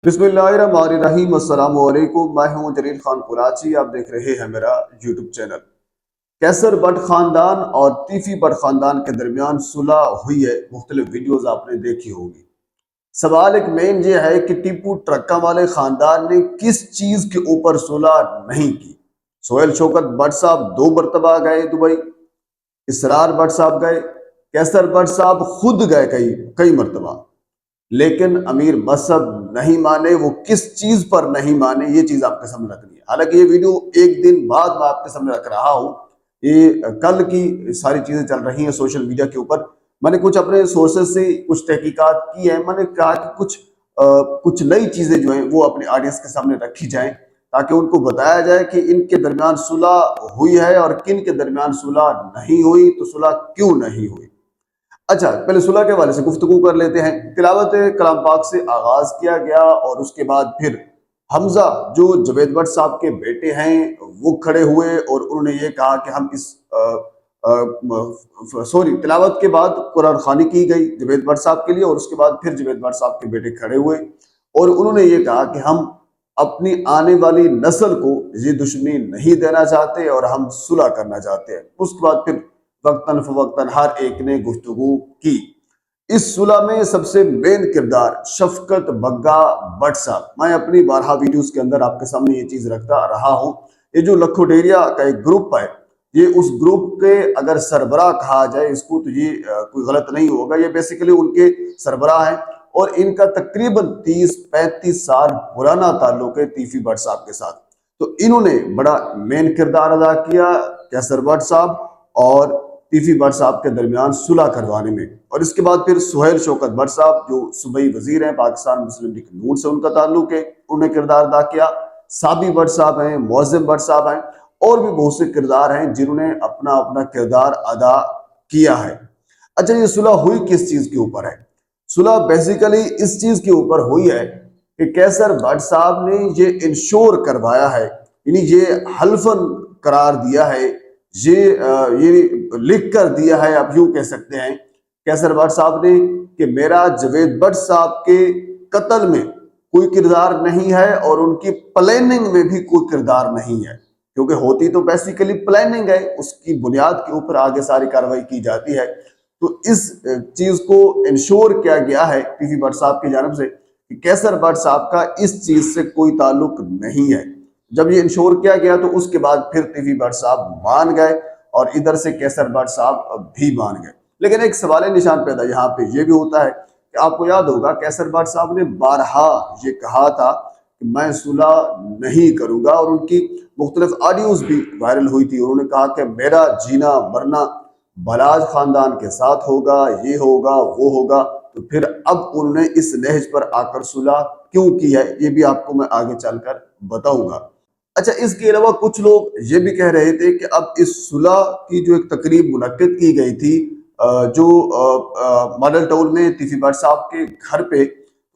बिस्मिल्लाहिर्रहमानिर्रहीम। अस्सलाम वालेकुम। मैं हूं जलील खान कुराची। आप देख रहे हैं मेरा यूट्यूब चैनल। कैसर बट खानदान और तीफी बट खानदान के दरमियान सुलह हुई है। मुख्तलिफ वीडियोज आपने देखी होगी। सवाल एक मेन ये है कि टीपू ट्रक्का वाले खानदान ने किस चीज के ऊपर सुलह नहीं की। सोहेल शौकत बट साहब 2 मरतबा गए दुबई, इसरार बट साहब गए, कैसर बट साहब खुद गए कई कई मरतबा, लेकिन अमीर मसहब नहीं माने। वो किस चीज पर नहीं माने, ये चीज आपके सामने रखनी है। हालांकि ये वीडियो एक दिन बाद मैं आपके सामने रख रहा हूँ। ये कल की सारी चीजें चल रही हैं सोशल मीडिया के ऊपर। मैंने कुछ अपने सोर्सेज से कुछ तहकीकात की है। मैंने कहा कि कुछ नई चीजें जो हैं वो अपने ऑडियंस के सामने रखी जाएं, ताकि उनको बताया जाए कि इनके दरमियान सुलह हुई है और किन के दरमियान सुलह नहीं हुई, तो सुलह क्यों नहीं हुई। अच्छा, पहले सुलह के हवाले से गुफ्तगू कर लेते हैं। तिलावत कलाम पाक से आगाज किया गया और उसके बाद फिर हमजा जो जवेद भट्ट साहब के बेटे हैं वो खड़े हुए और उन्होंने ये कहा कि हम इस तिलावत के बाद कुरान खानी की गई जवेद भट्ट साहब के लिए, और उसके बाद फिर जवेद भट्ट साहब के बेटे खड़े हुए और उन्होंने ये कहा कि हम अपनी आने वाली नस्ल को ये दुश्मनी नहीं देना चाहते और हम सुलह करना चाहते हैं। उसके बाद फिर वक्तन फवक्तन हर एक ने गुफ्तगू की। इस सुलह में सबसे मेन किरदार शफकत बग्गा भट्ट साहब। मैं अपनी 12 वीडियोस के अंदर आपके सामने ये चीज रखता रहा हूँ। ये जो लखोटेरिया का एक ग्रुप है, ये उस ग्रुप के अगर सरबराह कहा जाए इसको, तो ये कोई गलत नहीं होगा। ये बेसिकली उनके सरबराह हैं और इनका तकरीबन 30-35 साल पुराना ताल्लुक है तीफी भट्ट साहब के साथ। तो इन्होंने बड़ा मेन किरदार अदा किया कैसर भट्ट साहब और तीफी भट्ट साहब के दरमियान सुलह करवाने में। और इसके बाद फिर सोहेल शौकत भट्ट साहब जो सूबाई वजीर हैं, पाकिस्तान मुस्लिम लीग नून से उनका ताल्लुक है, उन्होंने किरदार अदा किया। साबी भट्ट साहब हैं, मुअज्जिम भट्ट साहब हैं और भी बहुत से किरदार हैं जिन्होंने अपना अपना किरदार अदा किया है। अच्छा, ये सुलह हुई किस चीज के ऊपर है? सुलह बेसिकली इस चीज के ऊपर हुई है कि कैसर भट्ट साहब ने ये इंश्योर करवाया है, यानी ये हल्फन करार दिया है, ये लिख कर दिया है, आप यूं कह सकते हैं कैसर भट्ट साहब ने, कि मेरा जवेद भट्ट साहब के कत्ल में कोई किरदार नहीं है और उनकी प्लानिंग में भी कोई किरदार नहीं है। क्योंकि होती तो बेसिकली प्लानिंग है, उसकी बुनियाद के ऊपर आगे सारी कार्रवाई की जाती है। तो इस चीज को इंश्योर किया गया है टीफी भट्ट साहब की जानिब से कि कैसर भट्ट साहब का इस चीज से कोई ताल्लुक नहीं है। जब ये इंश्योर किया गया तो उसके बाद फिर तीफी भट्ट साहब मान गए और इधर से कैसर भट्ट साहब भी मान गए। लेकिन एक सवाल निशान पैदा यहाँ पे ये भी होता है कि आपको याद होगा कैसर भट्ट साहब ने बारहा ये कहा था कि मैं सुलह नहीं करूंगा, और उनकी मुख्तलिफ ऑडियोज भी वायरल हुई थी। उन्होंने कहा कि मेरा जीना मरना बलाज खानदान के साथ होगा, ये होगा वो होगा। तो फिर अब उन्होंने इस नहज पर आकर सुलह क्यों की है, ये भी आपको मैं आगे चलकर बताऊंगा। अच्छा, इसके अलावा कुछ लोग ये भी कह रहे थे कि अब इस सुलह की जो एक तकरीब मुनक्किद की गई थी जो मॉडल टाउन में तीफी भट्ट साहब के घर पे,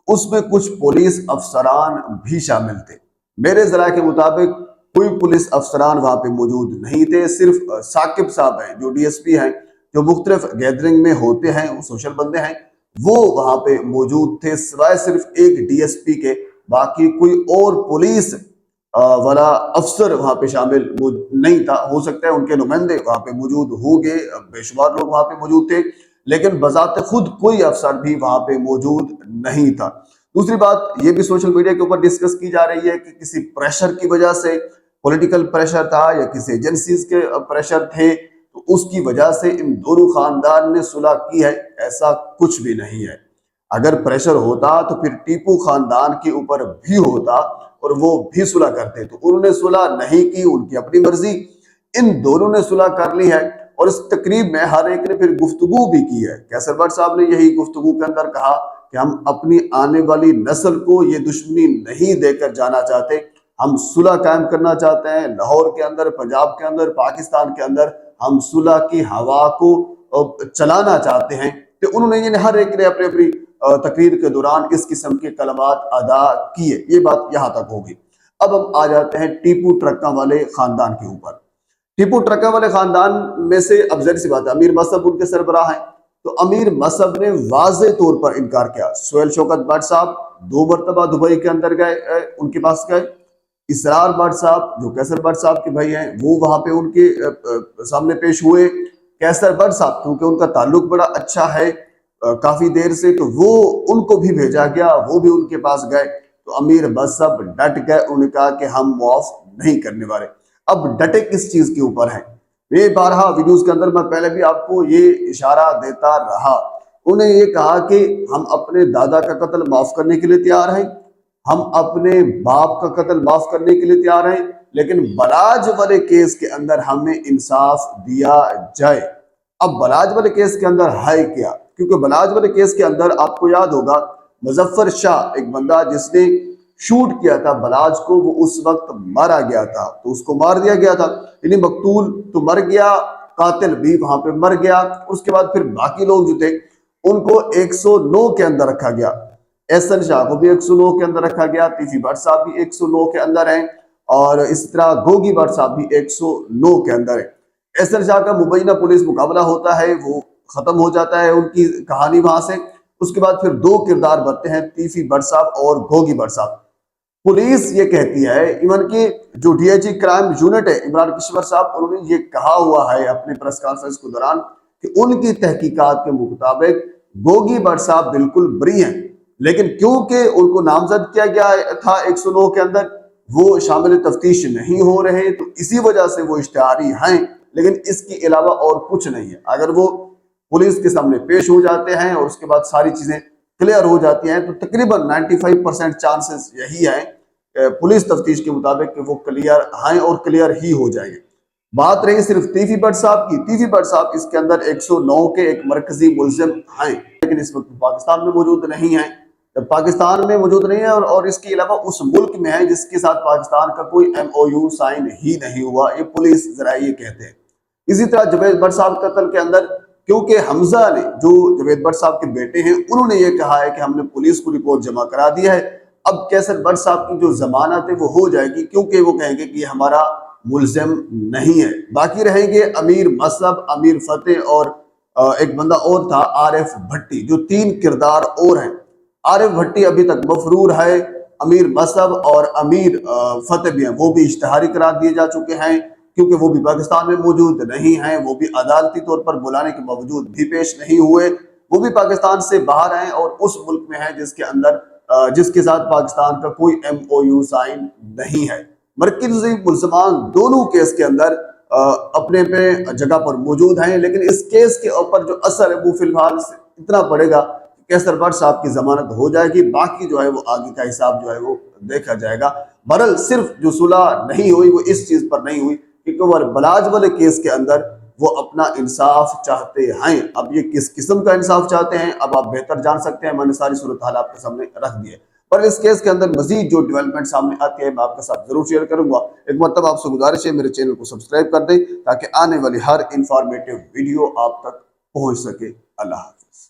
उसमें कुछ पुलिस अफसरान भी शामिल थे। मेरे जरा के मुताबिक कोई पुलिस अफसरान वहां पे मौजूद नहीं थे। सिर्फ साकिब साहब हैं जो डीएसपी हैं, जो मुख्तलिफ गैदरिंग में होते हैं, वो सोशल बंदे हैं, वो वहां पे मौजूद थे। सिवाय सिर्फ एक डीएसपी के बाकी कोई और पुलिस वाला अफसर वहां पे शामिल नहीं था। हो सकता है उनके नुमाइंदे वहां पे मौजूद होंगे, बेशुमार लोग वहां पे मौजूद थे, लेकिन बजाते खुद कोई अफसर भी वहां पे मौजूद नहीं था। दूसरी बात ये भी सोशल मीडिया के ऊपर डिस्कस की जा रही है कि किसी प्रेशर की वजह से, पॉलिटिकल प्रेशर था या किसी एजेंसीज के प्रेशर थे, तो उसकी वजह से इन दोनों खानदान ने सुलह की है, ऐसा कुछ भी नहीं है। अगर प्रेशर होता तो फिर टीपू खानदान के ऊपर भी होता और वो भी सुलह करते। तो उन्होंने सुलह नहीं की, उनकी अपनी मर्जी। इन दोनों ने सुलह कर ली है और इस तकरीब में हर एक ने फिर गुफ्तगू भी की है। कैसर भट्ट साहब ने यही गुफ्तगू के अंदर कहा कि हम अपनी आने वाली नस्ल को ये दुश्मनी नहीं देकर जाना चाहते, हम सुलह कायम करना चाहते हैं। लाहौर के अंदर, पंजाब के अंदर, पाकिस्तान के अंदर हम सुलह की हवा को चलाना चाहते हैं। तो उन्होंने ये हर एक ने अपनी अपनी तकरीर के दौरान इस किस्म के कलमात अदा किए। ये बात यहां तक होगी। अब हम आ जाते हैं टीपू ट्रक्का वाले खानदान के ऊपर। टीपू ट्रक्का वाले खानदान में से अब जाहिर सी बात है अमीर मसहब उनके सरबराह हैं, तो अमीर मसहब ने वाज़े तौर पर इनकार किया। सोहेल शौकत भट्ट साहब 2 मरतबा दुबई के अंदर गए, उनके पास गए। इसरार भट्ट साहब जो कैसर भट्ट साहब के भाई हैं, वो वहां पे उनके सामने पेश हुए। कैसर भट्ट साहब क्योंकि उनका ताल्लुक बड़ा अच्छा है काफी देर से, तो वो उनको भी भेजा गया, वो भी उनके पास गए। तो अमीर मसहब डट गए, उन्होंने कहा कि हम मुआफ नहीं करने वाले। अब डटे किस चीज के ऊपर हैं? ये बारहा वीडियोस के अंदर मैं पहले भी आपको ये इशारा देता रहा। उन्हें ये कहा कि हम अपने दादा का कत्ल माफ करने के लिए तैयार हैं, हम अपने बाप का कत्ल माफ करने के लिए तैयार हैं, लेकिन बलाज वाले केस के अंदर हमें इंसाफ दिया जाए। अब बलाज वाले केस के अंदर है क्या? क्योंकि बलाज वाले केस के अंदर आपको याद होगा मुजफ्फर शाह एक बंदा जिसने शूट किया था बलाज को, वो उस वक्त मारा गया था, तो उसको मार दिया गया था। यानी मकतूल तो मर गया, कातिल भी वहां पे मर गया। उसके बाद फिर बाकी लोग जो थे उनको 109 के अंदर रखा गया। एहसन शाह को भी 109 के अंदर रखा गया, तीफी भट्ट साहब भी 109 के अंदर हैं, और इस तरह गोगी भट्ट साहब भी 109 के अंदर है। एहसन शाह का मुबैना पुलिस मुकाबला होता है, वो खत्म हो जाता है उनकी कहानी वहां से। उसके बाद फिर 2 किरदार बनते हैं, तीफी भट्ट साहब और गोगी भट्ट साहब। पुलिस ये कहती है, इवन की जो डीआईजी क्राइम यूनिट है इमरान किश्वर साहब, उन्होंने ये कहा हुआ है अपने प्रेस कॉन्फ्रेंस के दौरान कि उनकी तहकीकात के मुताबिक गोगी भट्ट साहब बिल्कुल बरी हैं, लेकिन क्योंकि उनको नामजद किया गया था 109 के अंदर, वो शामिल तफ्तीश नहीं हो रहे, तो इसी वजह से वो इश्तिहारी हैं, लेकिन इसके अलावा और कुछ नहीं है। अगर वो पुलिस के सामने पेश हो जाते हैं और उसके बाद सारी चीजें क्लियर हो जाती हैं, तो तकरीबन 95% चांसेस यही है पुलिस तफ्तीश के मुताबिक कि वो क्लियर हैं और क्लियर ही हो जाएंगे। बात रही सिर्फ तीफी भट्ट साहब की, तीफी भट्ट साहब इसके अंदर 109 के एक मरकजी मुलजिम हैं, लेकिन इस वक्त पाकिस्तान में मौजूद नहीं है। जब पाकिस्तान में मौजूद नहीं है और इसके अलावा उस मुल्क में है जिसके साथ पाकिस्तान का कोई MOU साइन ही नहीं हुआ, ये पुलिस जरा ये कहते हैं। इसी तरह जवेद भट्ट साहब कत्ल के अंदर, क्योंकि हमजा ने जो जवेद भट्ट साहब के बेटे हैं, उन्होंने ये कहा है कि हमने पुलिस को रिपोर्ट जमा करा दी है, अब कैसर भट्ट साहब की जो जमानत है वो हो जाएगी, क्योंकि वो कहेंगे कि हमारा मुल्जिम नहीं है। बाकी रहेंगे अमीर मसहब, अमीर फतेह और एक बंदा और था आरिफ भट्टी, जो 3 किरदार और हैं। आरिफ भट्टी अभी तक मफरूर है, अमीर मसहब और अमीर फतेह भी हैं, वो भी इश्तिहारी करार दिए जा चुके हैं, क्योंकि वो भी पाकिस्तान में मौजूद नहीं हैं, वो भी अदालती तौर पर बुलाने के बावजूद भी पेश नहीं हुए, वो भी पाकिस्तान से बाहर हैं और उस मुल्क में हैं जिसके अंदर जिसके साथ पाकिस्तान का कोई MOU साइन नहीं है। मरकजी मुल्ज़मान दोनों केस के अंदर अपने पे जगह पर मौजूद हैं, लेकिन इस केस के ऊपर जो असर है वो फिलहाल इतना पड़ेगा कि कैसर भट्ट साहब की जमानत हो जाएगी, बाकी जो है वो आगे का हिसाब जो है वो देखा जाएगा। बहरहाल सिर्फ जो सुलह नहीं हुई वो इस चीज पर नहीं हुई क्योंकि वो बलाज वाले केस के अंदर वो अपना इंसाफ चाहते हैं। अब ये किस किस्म का इंसाफ चाहते हैं अब आप बेहतर जान सकते हैं, मैंने सारी सूरत हाल आपके सामने रख दी है। पर इस केस के अंदर मजीद जो डेवलपमेंट सामने आती है मैं आपके साथ जरूर शेयर करूंगा। एक मतलब आपसे गुजारिश है मेरे चैनल को सब्सक्राइब कर दें ताकि आने वाली हर इंफॉर्मेटिव वीडियो आप तक पहुंच सके। अल्लाह हाफिज।